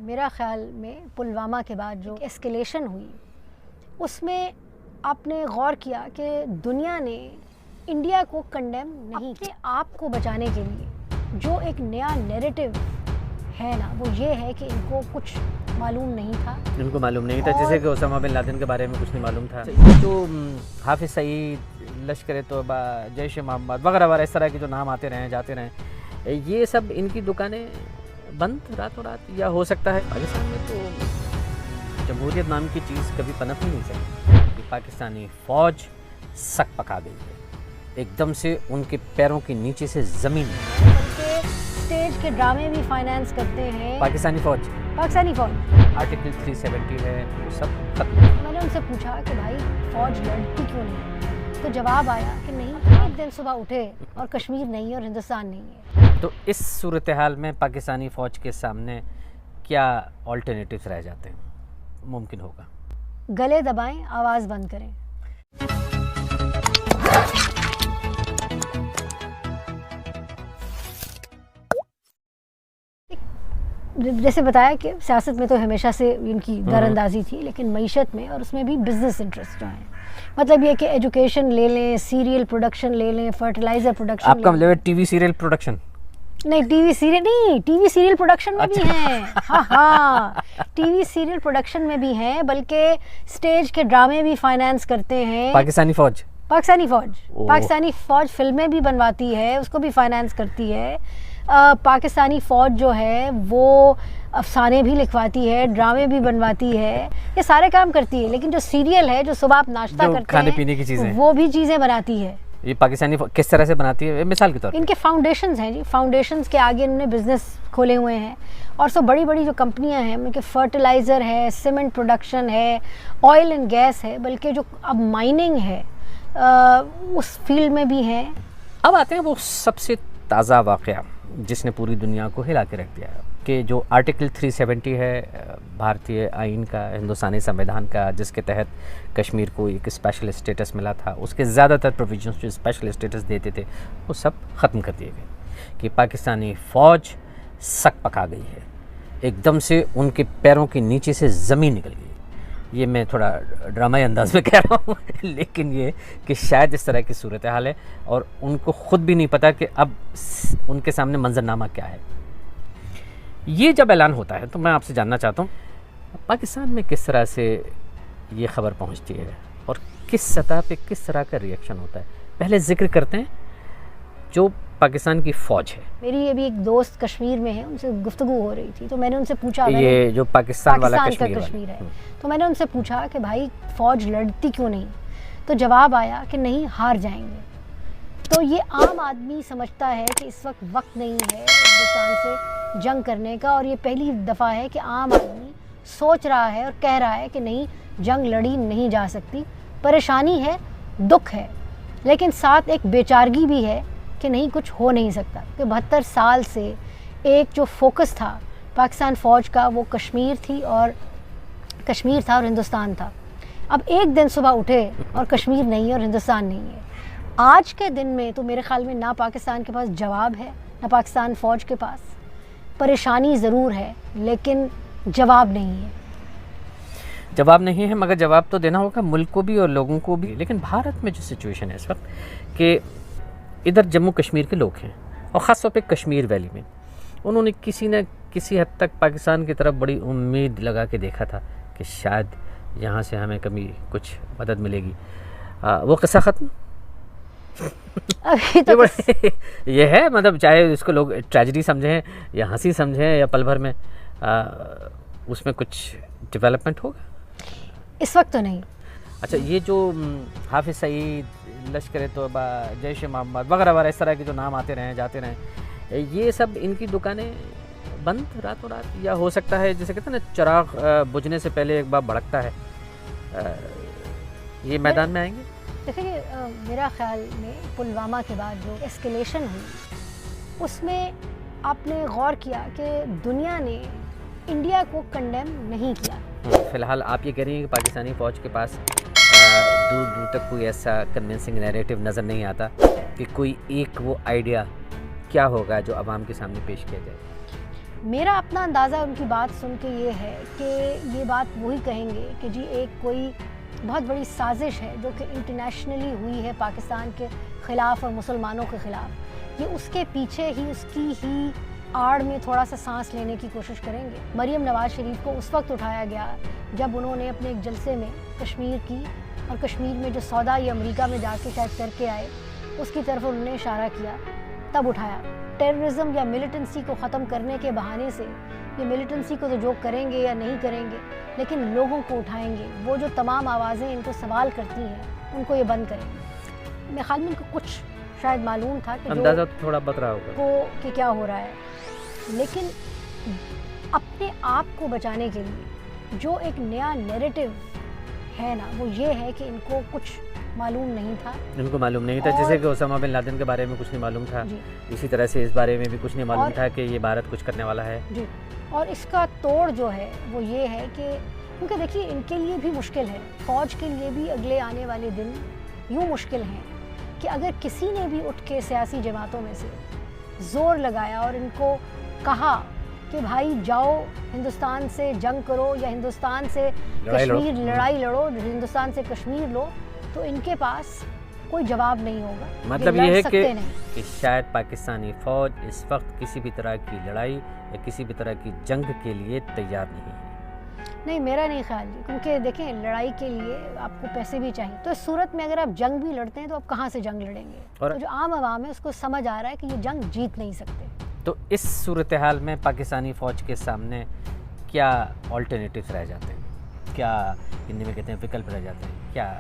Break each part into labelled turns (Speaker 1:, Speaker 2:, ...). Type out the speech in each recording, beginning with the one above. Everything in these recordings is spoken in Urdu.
Speaker 1: میرا خیال میں پلوامہ کے بعد جو اسکیلیشن ہوئی اس میں آپ نے غور کیا کہ دنیا نے انڈیا کو کنڈیم نہیں کیا. آپ کو بچانے کے لیے جو ایک نیا نیریٹو ہے نا وہ یہ ہے کہ ان کو کچھ معلوم نہیں تھا.
Speaker 2: ان کو معلوم نہیں تھا, جیسے کہ اسامہ بن لادن کے بارے میں کچھ نہیں معلوم تھا. یہ جو حافظ سعید, لشکر توبہ, جیش محمد وغیرہ وغیرہ اس طرح کے جو نام آتے رہے جاتے رہے, یہ سب ان کی دکانیں بند راتوں رات, یا ہو سکتا ہے پاکستان میں تو جمہوریت نام کی چیز کبھی پنپ ہی نہیں سکتی. پاکستانی فوج سک پکا گئی ہے, ایک دم سے ان کے پیروں کے نیچے سے زمین میں.
Speaker 1: اسٹیج کے ڈرامے بھی فائنانس کرتے ہیں
Speaker 2: پاکستانی فوج آرٹیکل 370 ہے, وہ سب ختم.
Speaker 1: میں نے ان سے پوچھا کہ بھائی فوج لڑتی کیوں نہیں, تو جواب آیا کہ نہیں, ایک دن صبح اٹھے اور کشمیر نہیں ہے اور ہندوستان نہیں ہے.
Speaker 2: تو اس صورتحال میں پاکستانی فوج کے سامنے کیا آلٹرنیٹیوز رہ جاتے ہیں, ممکن ہوگا؟
Speaker 1: گلے دبائیں, آواز بند کریں. جیسے بتایا کہ سیاست میں تو ہمیشہ سے ان کی در اندازی تھی, لیکن معیشت میں اور اس میں بھی بزنس انٹرسٹ جو ہیں, مطلب یہ کہ ایجوکیشن لے لیں, سیریل پروڈکشن لے لیں, فرٹیلائزر پروڈکشن.
Speaker 2: آپ کا مطلب ٹی وی سیریل پروڈکشن
Speaker 1: نہیں, ٹی وی سیریل نہیں, ٹی وی سیریل پروڈکشن میں بھی ہیں. ہاں, ٹی وی سیریل پروڈکشن میں بھی ہیں, بلکہ اسٹیج کے ڈرامے بھی فائنانس کرتے ہیں.
Speaker 2: پاکستانی
Speaker 1: فوج فلمیں بھی بنواتی ہے, اس کو بھی فائنانس کرتی ہے. پاکستانی فوج جو ہے وہ افسانے بھی لکھواتی ہے, ڈرامے بھی بنواتی ہے, یہ سارے کام کرتی ہے. لیکن جو سیریل ہے, جو صبح آپ ناشتہ کرتے ہیں,
Speaker 2: کھانے پینے کی چیزیں,
Speaker 1: وہ بھی چیزیں بناتی ہے.
Speaker 2: یہ پاکستانی کس طرح سے بناتی ہے؟ مثال کے طور پر
Speaker 1: ان کے فاؤنڈیشنز ہیں جی, فاؤنڈیشنز کے آگے انہوں نے بزنس کھولے ہوئے ہیں, اور سب بڑی بڑی جو کمپنیاں ہیں ان کے فرٹیلائزر ہے, سیمنٹ پروڈکشن ہے, آئل اینڈ گیس ہے, بلکہ جو اب مائننگ ہے اس فیلڈ میں بھی ہیں.
Speaker 2: اب آتے ہیں وہ سب سے تازہ واقعہ جس نے پوری دنیا کو ہلا کے رکھ دیا ہے, کہ جو آرٹیکل 370 ہے بھارتی آئین کا, ہندوستانی سنویدھان کا, جس کے تحت کشمیر کو ایک اسپیشل اسٹیٹس ملا تھا. اس کے زیادہ تر پروویژنس جو اسپیشل اسٹیٹس دیتے تھے وہ سب ختم کر دیے گئے, کہ پاکستانی فوج سک پکا گئی ہے, ایک دم سے ان کے پیروں کے نیچے سے زمین نکل گئی. یہ میں تھوڑا ڈرامائی انداز میں کہہ رہا ہوں, لیکن یہ کہ شاید اس طرح کی صورتحال ہے اور ان کو خود بھی نہیں پتا کہ اب ان کے سامنے منظرنامہ کیا ہے. یہ جب اعلان ہوتا ہے تو میں آپ سے جاننا چاہتا ہوں پاکستان میں کس طرح سے یہ خبر پہنچتی ہے اور کس سطح پہ کس طرح کا ریئیکشن ہوتا ہے. پہلے ذکر کرتے ہیں جو پاکستان کی فوج ہے.
Speaker 1: میری ابھی ایک دوست کشمیر میں ہے, ان سے گفتگو ہو رہی تھی, تو میں نے ان سے پوچھا,
Speaker 2: یہ جو پاکستان والا
Speaker 1: کشمیر ہے, تو میں نے ان سے پوچھا کہ بھائی فوج لڑتی کیوں نہیں, تو جواب آیا کہ نہیں, ہار جائیں گے. تو یہ عام آدمی سمجھتا ہے کہ اس وقت نہیں ہے ہندوستان سے جنگ کرنے کا, اور یہ پہلی دفعہ ہے کہ عام آدمی سوچ رہا ہے اور کہہ رہا ہے کہ نہیں, جنگ لڑی نہیں جا سکتی. پریشانی ہے, دکھ ہے, لیکن ساتھ ایک بیچارگی بھی ہے کہ نہیں, کچھ ہو نہیں سکتا. کہ 72 سال سے ایک جو فوکس تھا پاکستان فوج کا وہ کشمیر تھا اور ہندوستان تھا. اب ایک دن صبح اٹھے اور کشمیر نہیں ہے اور ہندوستان نہیں ہے. آج کے دن میں تو میرے خیال میں نہ پاکستان کے پاس جواب ہے, نہ پاکستان فوج کے پاس. پریشانی ضرور ہے لیکن جواب نہیں ہے,
Speaker 2: مگر جواب تو دینا ہوگا ملک کو بھی اور لوگوں کو بھی. لیکن بھارت میں جو سچویشن ہے اس وقت, کہ ادھر جموں کشمیر کے لوگ ہیں, اور خاص طور پہ کشمیر ویلی میں, انہوں نے کسی نہ کسی حد تک پاکستان کی طرف بڑی امید لگا کے دیکھا تھا کہ شاید یہاں سے ہمیں کبھی کچھ مدد ملے گی. وہ قصہ ختم. یہ ہے, مطلب چاہے اس کو لوگ ٹریجڈی سمجھیں یا ہنسی سمجھیں یا پل بھر میں, اس میں کچھ ڈیولپمنٹ ہوگا
Speaker 1: اس وقت تو نہیں.
Speaker 2: اچھا, یہ جو حافظ سعید, لشکر توبہ, جیش محمد وغیرہ وغیرہ اس طرح کے جو نام آتے رہے جاتے رہے, یہ سب ان کی دکانیں بند راتوں رات, یا ہو سکتا ہے جیسے کہتے ہیں نا چراغ بجھنے سے پہلے ایک بار بھڑکتا ہے, یہ میدان میں آئیں گے؟
Speaker 1: دیکھیے, میرا خیال میں پلوامہ کے بعد جو اسکیلیشن ہوئی اس میں آپ نے غور کیا کہ دنیا نے انڈیا کو کنڈیم نہیں کیا.
Speaker 2: فی الحال آپ یہ کہہ رہی ہیں کہ پاکستانی فوج کے پاس دور دور تک کوئی ایسا کنونسنگ نیریٹو نظر نہیں آتا کہ کوئی ایک وہ آئیڈیا کیا ہوگا جو عوام کے سامنے پیش کیا جائے.
Speaker 1: میرا اپنا اندازہ ان کی بات سن کے یہ ہے کہ یہ بات وہی کہیں گے کہ جی ایک کوئی بہت بڑی سازش ہے جو کہ انٹرنیشنلی ہوئی ہے پاکستان کے خلاف اور مسلمانوں کے خلاف، یہ اس کے پیچھے ہی اس کی ہی آڑ میں تھوڑا سا سانس لینے کی کوشش کریں گے۔ مریم نواز شریف کو اس وقت اٹھایا گیا جب انہوں نے اپنے ایک جلسے میں کشمیر کی اور کشمیر میں جو سودا یہ امریکہ میں جا کے شاید کر کے آئے اس کی طرف انہوں نے اشارہ کیا، تب اٹھایا۔ ٹیررزم یا ملیٹنسی کو ختم کرنے کے بہانے سے یہ ملیٹنسی کو تو جو کریں گے یا نہیں کریں گے لیکن لوگوں کو اٹھائیں گے، وہ جو تمام آوازیں ان کو سوال کرتی ہیں ان کو یہ بند کریں گے۔ میرے خیال میں ان کو کچھ شاید معلوم تھا کہ
Speaker 2: اندازہ تھوڑا بکرا ہوگا
Speaker 1: کو کہ کیا ہو رہا ہے، لیکن اپنے آپ کو بچانے کے لیے جو ایک نیا نیریٹو ہے نا وہ یہ ہے کہ ان کو کچھ معلوم نہیں تھا،
Speaker 2: ان کو معلوم نہیں تھا، جیسے کہ اسامہ بن لادن کے بارے میں کچھ نہیں معلوم تھا،
Speaker 1: جی
Speaker 2: اسی طرح سے اس بارے میں بھی کچھ نہیں معلوم تھا کہ یہ بھارت کچھ کرنے والا ہے۔
Speaker 1: جی، اور اس کا توڑ جو ہے وہ یہ ہے کہ کیونکہ دیکھیے ان کے لیے بھی مشکل ہے، فوج کے لیے بھی اگلے آنے والے دن یوں مشکل ہیں کہ اگر کسی نے بھی اٹھ کے سیاسی جماعتوں میں سے زور لگایا اور ان کو کہا کہ بھائی جاؤ ہندوستان سے جنگ کرو یا ہندوستان سے کشمیر لڑائی لڑو، ہندوستان سے کشمیر لو، تو ان کے پاس کوئی جواب نہیں ہوگا۔
Speaker 2: مطلب یہ ہے
Speaker 1: سکتے نہیں
Speaker 2: کہ شاید پاکستانی فوج اس وقت کسی بھی طرح کی لڑائی یا کسی بھی طرح کی جنگ کے لیے تیار نہیں ہے۔
Speaker 1: نہیں، میرا نہیں خیال جی، کیونکہ دیکھیں لڑائی کے لیے آپ کو پیسے بھی چاہیے، تو اس صورت میں اگر آپ جنگ بھی لڑتے ہیں تو آپ کہاں سے جنگ لڑیں گے؟
Speaker 2: اور
Speaker 1: تو جو عام عوام ہے اس کو سمجھ آ رہا ہے کہ یہ جنگ جیت نہیں سکتے۔
Speaker 2: تو اس صورتحال میں پاکستانی فوج کے سامنے کیا آلٹرنیٹیوز رہ جاتے ہیں، کیا ہندی میں کہتے ہیں وکلپ رہ جاتے ہیں، کیا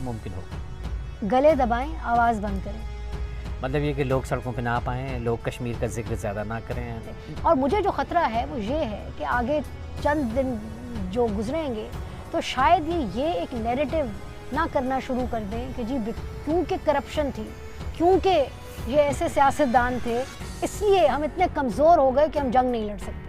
Speaker 2: ممکن ہو؟
Speaker 1: گلے دبائیں، آواز بند کریں۔
Speaker 2: مطلب یہ کہ لوگ سڑکوں پہ نہ پائیں، لوگ کشمیر کا ذکر زیادہ نہ کریں۔
Speaker 1: اور مجھے جو خطرہ ہے وہ یہ ہے کہ آگے چند دن جو گزریں گے تو شاید یہ ایک نیریٹو نہ کرنا شروع کر دیں کہ جی کیونکہ کرپشن تھی، کیونکہ یہ ایسے سیاستدان تھے، اس لیے ہم اتنے کمزور ہو گئے کہ ہم جنگ نہیں لڑ سکتے۔